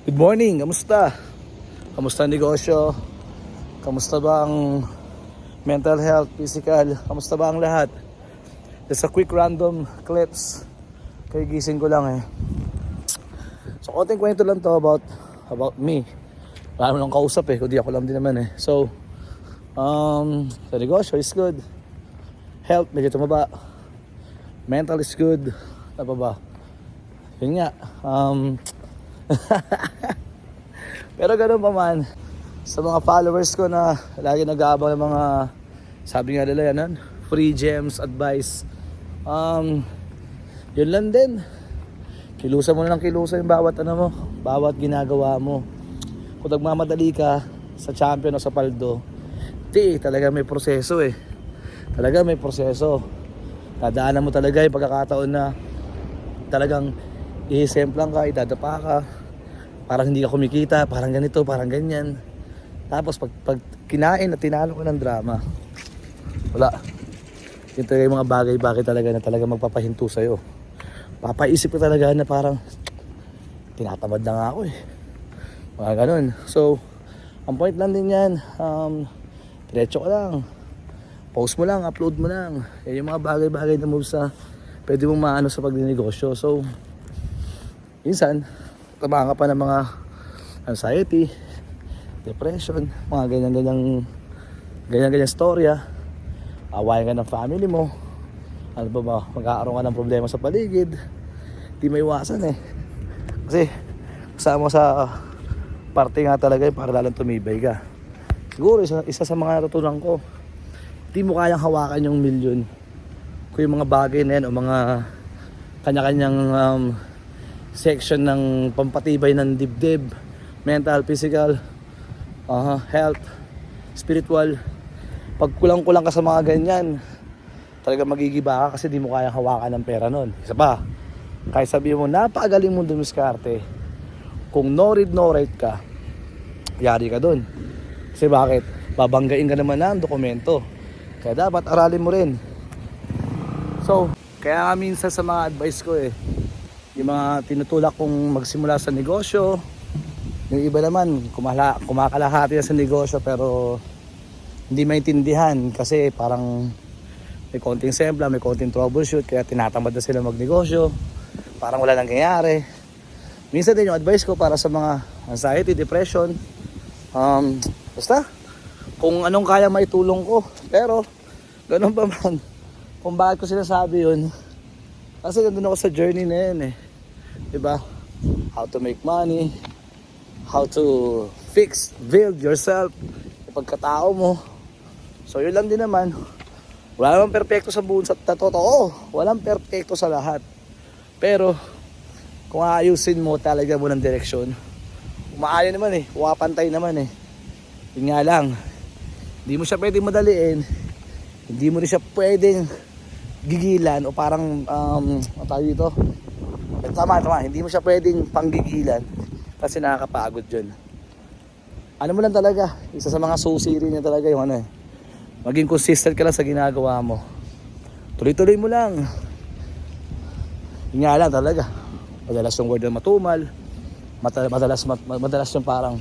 Good morning, kamusta? Kamusta ang negosyo? Kamusta ba ang mental health, physical? Kamusta ba ang lahat? Just a quick random clips. Kaya gising ko lang eh. So konting kwento lang to about me. Wala mo lang kausap eh, kundi ako lang din naman eh. So, sa negosyo is good. Health, medyo tumaba. Mental is good. Ano pa ba? Yun nga. Pero ganun pa man, sa mga followers ko na lagi nag-aabang ng mga, sabi nga nila yan, free gems, advice. Yun lang din. Kilusa mo na lang kilusa yung bawat ano mo, bawat ginagawa mo. Kung nagmamadali ka sa champion o sa paldo, talaga may proseso eh. Talaga may proseso. Dadaanan mo talaga yung pagkakataon na talagang i-semplang ka, idadapa ka. Parang hindi ka kumikita, parang ganito, parang ganyan. Tapos pag kinain at tinalo ko ng drama, wala. Ito yung mga bagay-bagay talaga na talaga magpapahinto sa'yo. Papaisip ko talaga na parang tinatamad na nga ako eh. Mga ganun. So, ang point lang din yan, diretso ka lang. Post mo lang, upload mo lang. Yan yung mga bagay-bagay na moves sa pwede mong maano sa pagdinegosyo. So, minsan, tabahan ka pa ng mga anxiety, depression, mga ganyan-ganyan storya. Awayan ka ng family mo. Ano ba, magkakaroon ka ng problema sa paligid. Di may iwasan eh. Kasi kasama sa parte nga talaga para lalong tumibay ka. Siguro isa sa mga natutunan ko, di mo kayang hawakan yung milyon kung yung mga bagay na yan o mga kanya-kanyang section ng pampatibay ng dibdib, mental, physical, health, spiritual. Pag kulang-kulang ka sa mga ganyan, talaga magigiba ka kasi di mo kayang hawakan ng pera nun. Isa pa, kahit sabihin mo napakagaling mo dumiskarte, kung no read no write ka, yari ka dun. Kasi bakit? Babanggain ka naman ng dokumento. Kaya dapat aralin mo rin. So, kaya nga minsan sa mga advice ko eh, yung mga tinutulak kong magsimula sa negosyo, yung iba naman kumakalahati na sa negosyo pero hindi maintindihan kasi parang may konting sempla, may konting troubleshoot kaya tinatamad na sila magnegosyo, parang wala nangyayari. Minsan din yung advice ko para sa mga anxiety, depression, basta kung anong kaya maitulong ko. Pero ganun pa man, kung bakit ko sinasabi yun, kasi nandun ako sa journey na yun eh. Diba? How to make money, how to build yourself, yung pagkatao mo. So yun lang din naman. Wala namang perfecto sa buong sa totoo. Walang perfecto sa lahat. Pero kung aayusin mo talaga mo ng direksyon, umaayon naman eh, pantay naman eh. Yun nga lang, hindi mo siya pwedeng madaliin, hindi mo rin siya pwedeng gigilan o parang ang tawag dito, tama, hindi mo siya pwedeng panggigilan kasi nakakapagod yun. Ano mo lang talaga, isa sa mga susi rin niya talaga yung ano eh, maging consistent ka lang sa ginagawa mo. Tuloy-tuloy mo lang. Yun nga lang talaga, madalas yung word na matumal, madalas yung parang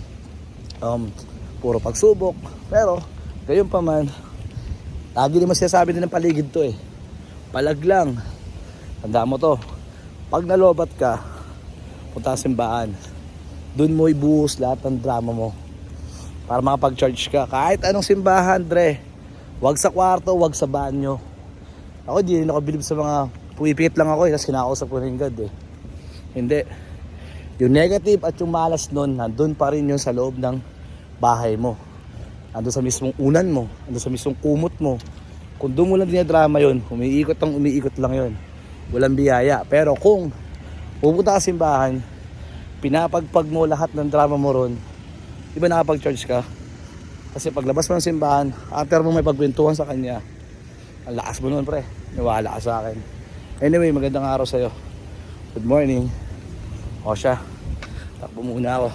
puro pagsubok. Pero gayon pa man, lagi naman sinasabi din ng paligid to eh, palag lang. Tanda mo to, pag nalobat ka, punta sa simbahan, dun mo ibuhos lahat ng drama mo para makapag-charge ka. Kahit anong simbahan, Dre, wag sa kwarto, wag sa banyo. Ako di rin ako bilib sa mga pumipit lang ako eh, tapos kinakausap ko rin God eh. Hindi. Yung negative at yung malas nun, nandun pa rin yun sa loob ng bahay mo. Nandun sa mismong unan mo, nandun sa mismong kumot mo. Kung doon mo lang dinadrama yun, umiikot lang yun. Walang biyaya. Pero kung pupunta ka sa simbahan, pinapagpag mo lahat ng drama mo ron, di ba nakapag-charge ka? Kasi paglabas mo ng simbahan, after mo may pagkwentuhan sa kanya, ang lakas mo nun pre, niwala ka sa akin. Anyway, magandang araw sa'yo. Good morning. O siya, takbo muna ako.